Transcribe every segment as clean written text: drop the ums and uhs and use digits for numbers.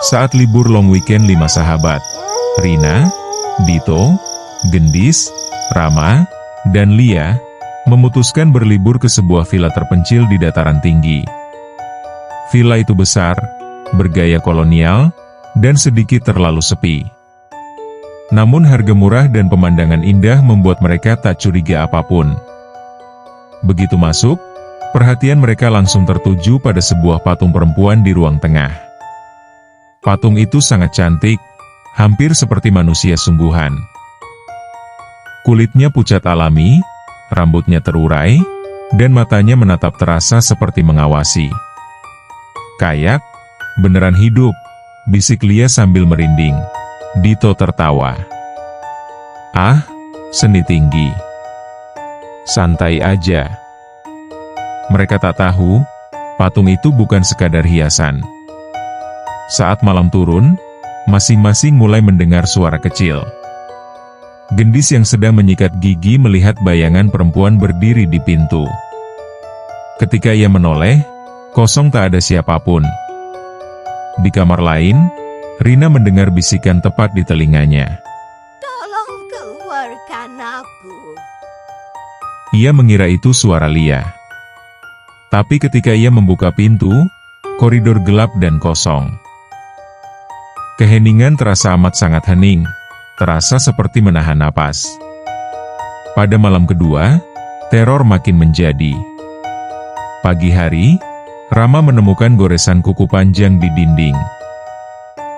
Saat libur long weekend 5 sahabat, Rina, Dito, Gendis, Rama, dan Lia, memutuskan berlibur ke sebuah villa terpencil di dataran tinggi. Villa itu besar, bergaya kolonial, dan sedikit terlalu sepi. Namun harga murah dan pemandangan indah membuat mereka tak curiga apapun. Begitu masuk, perhatian mereka langsung tertuju pada sebuah patung perempuan di ruang tengah. Patung itu sangat cantik, hampir seperti manusia sungguhan. Kulitnya pucat alami, rambutnya terurai, dan matanya menatap terasa seperti mengawasi. "Kayak, beneran hidup," bisik Lia sambil merinding. Dito tertawa. "Ah, seni tinggi. Santai aja." Mereka tak tahu, patung itu bukan sekadar hiasan. Saat malam turun, masing-masing mulai mendengar suara kecil. Gendis yang sedang menyikat gigi melihat bayangan perempuan berdiri di pintu. Ketika ia menoleh, kosong tak ada siapapun. Di kamar lain, Rina mendengar bisikan tepat di telinganya. "Tolong keluarkan aku." Ia mengira itu suara Lia. Tapi ketika ia membuka pintu, koridor gelap dan kosong. Keheningan terasa amat sangat hening, terasa seperti menahan napas. Pada malam kedua, teror makin menjadi. Pagi hari, Rama menemukan goresan kuku panjang di dinding.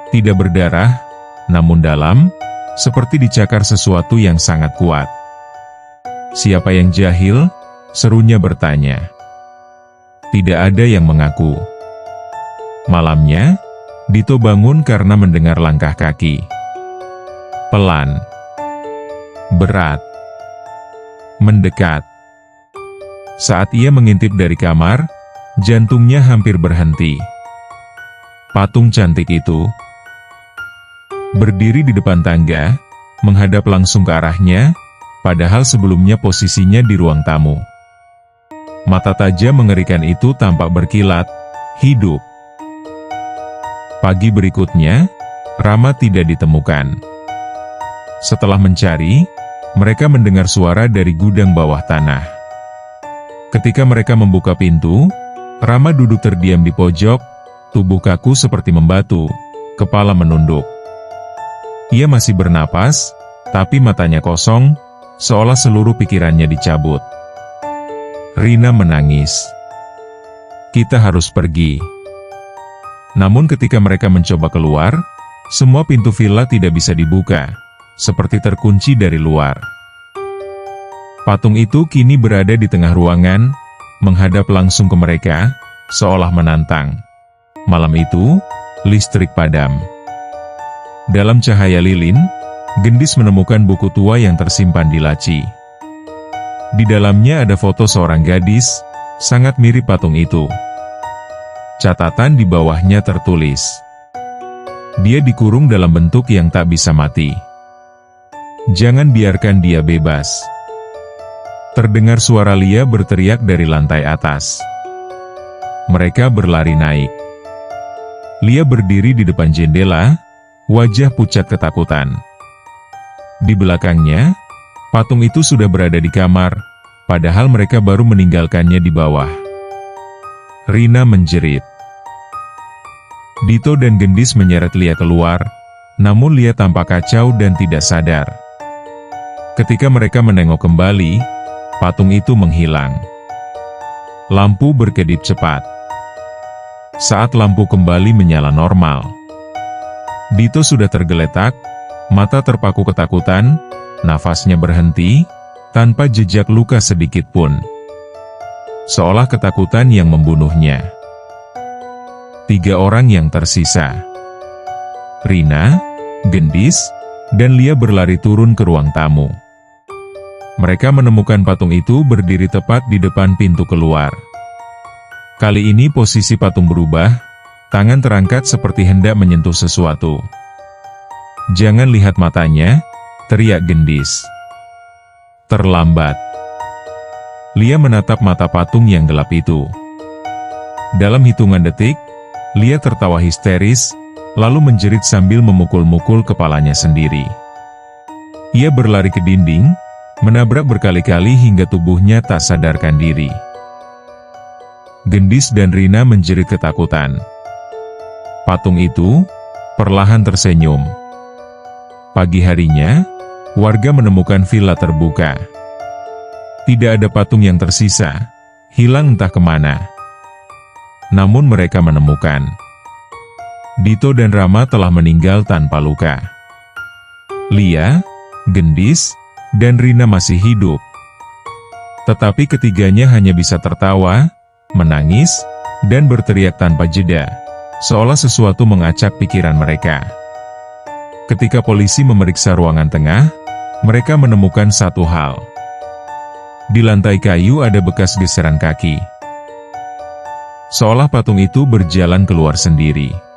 Tidak berdarah, namun dalam, seperti dicakar sesuatu yang sangat kuat. "Siapa yang jahil?" serunya bertanya. Tidak ada yang mengaku. Malamnya, Dito bangun karena mendengar langkah kaki. Pelan, berat, mendekat. Saat ia mengintip dari kamar, jantungnya hampir berhenti. Patung cantik itu berdiri di depan tangga, menghadap langsung ke arahnya, padahal sebelumnya posisinya di ruang tamu. Mata tajam mengerikan itu tampak berkilat, hidup. Pagi berikutnya, Rama tidak ditemukan. Setelah mencari, mereka mendengar suara dari gudang bawah tanah. Ketika mereka membuka pintu, Rama duduk terdiam di pojok, tubuh kaku seperti membatu, kepala menunduk. Ia masih bernapas, tapi matanya kosong, seolah seluruh pikirannya dicabut. Rina menangis. "Kita harus pergi." Namun ketika mereka mencoba keluar, semua pintu villa tidak bisa dibuka, seperti terkunci dari luar. Patung itu kini berada di tengah ruangan, menghadap langsung ke mereka, seolah menantang. Malam itu, listrik padam. Dalam cahaya lilin, Gendis menemukan buku tua yang tersimpan di laci. Di dalamnya ada foto seorang gadis, sangat mirip patung itu. Catatan di bawahnya tertulis, "Dia dikurung dalam bentuk yang tak bisa mati. Jangan biarkan dia bebas." Terdengar suara Lia berteriak dari lantai atas. Mereka berlari naik. Lia berdiri di depan jendela, wajah pucat ketakutan. Di belakangnya, patung itu sudah berada di kamar, padahal mereka baru meninggalkannya di bawah. Rina menjerit. Dito dan Gendis menyeret Lia keluar, namun Lia tampak kacau dan tidak sadar. Ketika mereka menengok kembali, patung itu menghilang. Lampu berkedip cepat. Saat lampu kembali menyala normal, Dito sudah tergeletak, mata terpaku ketakutan, nafasnya berhenti, tanpa jejak luka sedikit pun. Seolah ketakutan yang membunuhnya. 3 orang yang tersisa. Rina, Gendis, dan Lia berlari turun ke ruang tamu. Mereka menemukan patung itu berdiri tepat di depan pintu keluar. Kali ini posisi patung berubah, tangan terangkat seperti hendak menyentuh sesuatu. "Jangan lihat matanya," teriak Gendis. Terlambat. Lia menatap mata patung yang gelap itu. Dalam hitungan detik, Lia tertawa histeris, lalu menjerit sambil memukul-mukul kepalanya sendiri. Ia berlari ke dinding, menabrak berkali-kali hingga tubuhnya tak sadarkan diri. Gendis dan Rina menjerit ketakutan. Patung itu perlahan tersenyum. Pagi harinya, warga menemukan villa terbuka. Tidak ada patung yang tersisa, hilang entah kemana. Namun mereka menemukan Dito dan Rama telah meninggal tanpa luka. Lia, Gendis, dan Rina masih hidup. Tetapi ketiganya hanya bisa tertawa, menangis, dan berteriak tanpa jeda, seolah sesuatu mengacak pikiran mereka. Ketika polisi memeriksa ruangan tengah, mereka menemukan satu hal. Di lantai kayu ada bekas geseran kaki. Seolah patung itu berjalan keluar sendiri.